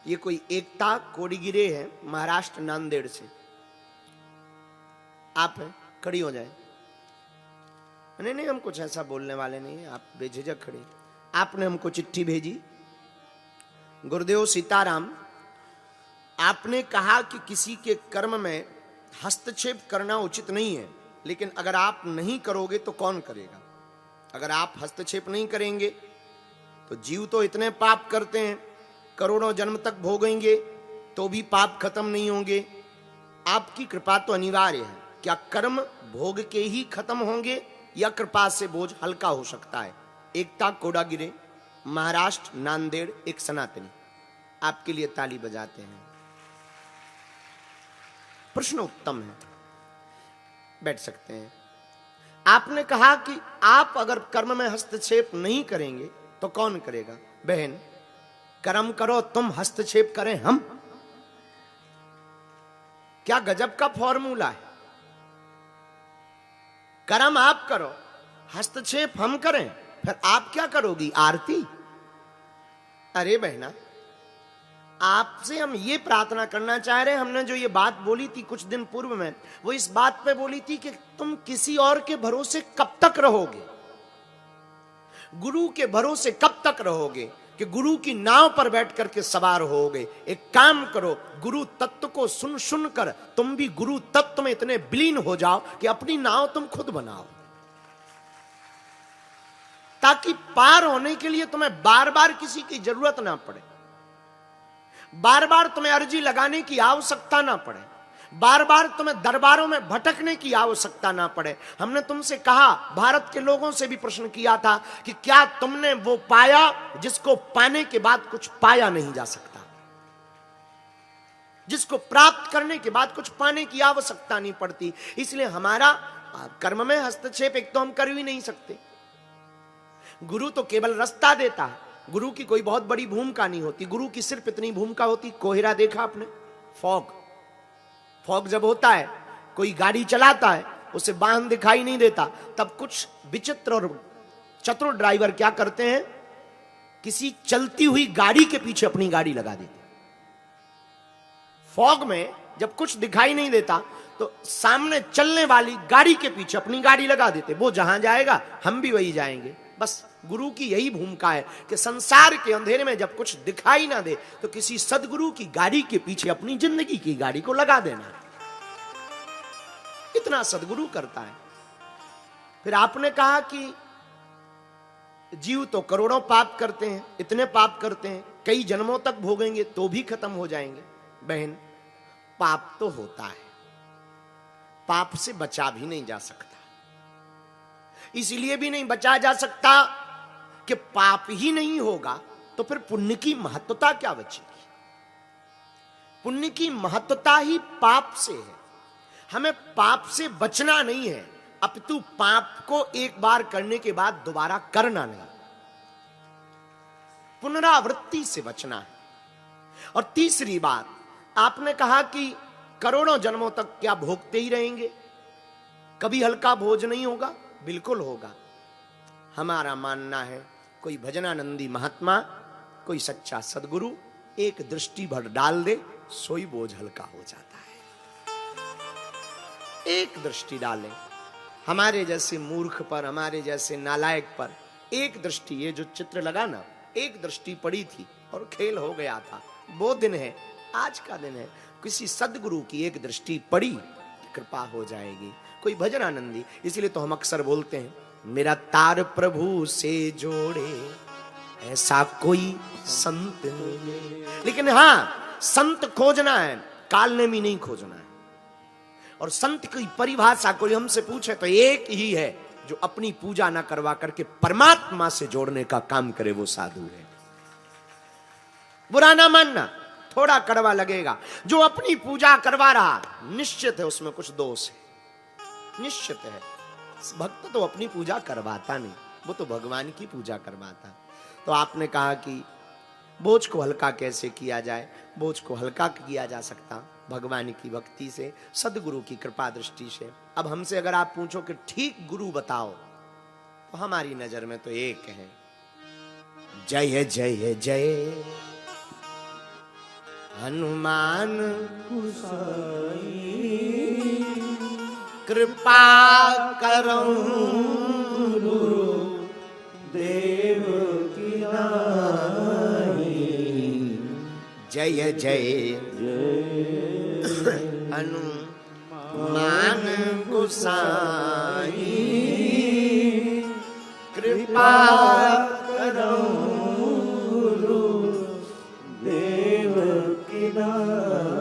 ये कोई एकता कोडिगिरे है, महाराष्ट्र नांदेड़ से। आप हैं, खड़ी हो जाए। नहीं नहीं, हम कुछ ऐसा बोलने वाले नहीं, आप बेझिझक खड़ी। आपने हमको चिट्ठी भेजी। गुरुदेव सीताराम, आपने कहा कि किसी के कर्म में हस्तक्षेप करना उचित नहीं है, लेकिन अगर आप नहीं करोगे तो कौन करेगा? अगर आप हस्तक्षेप नहीं करेंगे तो जीव तो इतने पाप करते हैं, करोड़ों जन्म तक भोगेंगे तो भी पाप खत्म नहीं होंगे। आपकी कृपा तो अनिवार्य है। क्या कर्म भोग के ही खत्म होंगे या कृपा से बोझ हल्का हो सकता है? एकता कोडागिरे, महाराष्ट्र नांदेड़, एक सनातनी। आपके लिए ताली बजाते हैं। प्रश्न उत्तम है, बैठ सकते हैं। आपने कहा कि आप अगर कर्म में हस्तक्षेप नहीं करेंगे तो कौन करेगा? बहन, कर्म करो तुम, हस्तक्षेप करें हम? क्या गजब का फॉर्मूला है। कर्म आप करो, हस्तक्षेप हम करें, फिर आप क्या करोगी? आरती? अरे बहना, आपसे हम ये प्रार्थना करना चाह रहे हैं। हमने जो ये बात बोली थी कुछ दिन पूर्व में, वो इस बात पे बोली थी कि तुम किसी और के भरोसे कब तक रहोगे? गुरु के भरोसे कब तक रहोगे कि गुरु की नाव पर बैठ करके सवार होगे? एक काम करो, गुरु तत्व को सुन सुन कर तुम भी गुरु तत्व में इतने विलीन हो जाओ कि अपनी नाव तुम खुद बनाओ, ताकि पार होने के लिए तुम्हें बार बार किसी की जरूरत ना पड़े, बार बार तुम्हें अर्जी लगाने की आवश्यकता ना पड़े, बार बार तुम्हें दरबारों में भटकने की आवश्यकता ना पड़े। हमने तुमसे कहा, भारत के लोगों से भी प्रश्न किया था कि क्या तुमने वो पाया जिसको पाने के बाद कुछ पाया नहीं जा सकता, जिसको प्राप्त करने के बाद कुछ पाने की आवश्यकता नहीं पड़ती। इसलिए हमारा कर्म में हस्तक्षेप एक तो हम कर भी नहीं सकते। गुरु तो केवल रास्ता देता है, गुरु की कोई बहुत बड़ी भूमिका नहीं होती। गुरु की सिर्फ इतनी भूमिका होती, कोहरा देखा आपने? फॉग। फॉग जब होता है, कोई गाड़ी चलाता है, उसे वाहन दिखाई नहीं देता, तब कुछ विचित्र और चतुर ड्राइवर क्या करते हैं, किसी चलती हुई गाड़ी के पीछे अपनी गाड़ी लगा देते। फॉग में जब कुछ दिखाई नहीं देता तो सामने चलने वाली गाड़ी के पीछे अपनी गाड़ी लगा देते। वो जहां जाएगा हम भी वही जाएंगे। बस गुरु की यही भूमिका है कि संसार के अंधेरे में जब कुछ दिखाई ना दे तो किसी सदगुरु की गाड़ी के पीछे अपनी जिंदगी की गाड़ी को लगा देना। इतना सदगुरु करता है। फिर आपने कहा कि जीव तो करोड़ों पाप करते हैं, इतने पाप करते हैं, कई जन्मों तक भोगेंगे तो भी खत्म हो जाएंगे। बहन, पाप तो होता है, पाप से बचा भी नहीं जा सकता। इसलिए भी नहीं बचा जा सकता कि पाप ही नहीं होगा तो फिर पुण्य की महत्वता क्या बचेगी? पुण्य की महत्वता ही पाप से है। हमें पाप से बचना नहीं है, अपितु पाप को एक बार करने के बाद दोबारा करना नहीं, पुनरावृत्ति से बचना है। और तीसरी बात, आपने कहा कि करोड़ों जन्मों तक क्या भोगते ही रहेंगे, कभी हल्का भोज नहीं होगा? बिल्कुल होगा। हमारा मानना है कोई भजनानंदी महात्मा, कोई सच्चा सदगुरु एक दृष्टि भर डाल दे, सोई बोझ हल्का हो जाता है। एक दृष्टि डाले हमारे जैसे मूर्ख पर, हमारे जैसे नालायक पर एक दृष्टि, ये जो चित्र लगा ना, एक दृष्टि पड़ी थी और खेल हो गया था। वो दिन है, आज का दिन है। किसी सदगुरु की एक दृष्टि पड़ी, कृपा हो जाएगी। कोई भजनानंदी, इसलिए तो हम अक्सर बोलते हैं, मेरा तार प्रभु से जोड़े ऐसा कोई संत नहीं। लेकिन हाँ, संत खोजना है, कालनेमी नहीं खोजना है। और संत की परिभाषा कोई हमसे पूछे तो एक ही है, जो अपनी पूजा ना करवा करके परमात्मा से जोड़ने का काम करे, वो साधु है। बुरा ना मानना, थोड़ा कड़वा लगेगा। जो अपनी पूजा करवा रहा, निश्चित है उसमें कुछ दोष है, निश्चित है। भक्त तो अपनी पूजा करवाता नहीं, वो तो भगवान की पूजा करवाता। तो आपने कहा कि बोझ को हल्का कैसे किया जाए? बोझ को हल्का किया जा सकता भगवान की भक्ति से, सदगुरु की कृपा दृष्टि से। अब हमसे अगर आप पूछो कि ठीक गुरु बताओ, तो हमारी नजर में तो एक है, जय जय जय हनुमान कृपा करो गुरु देव की नाई। जय जय हनुमान गोसाई कृपा करो गुरु देव की नाई।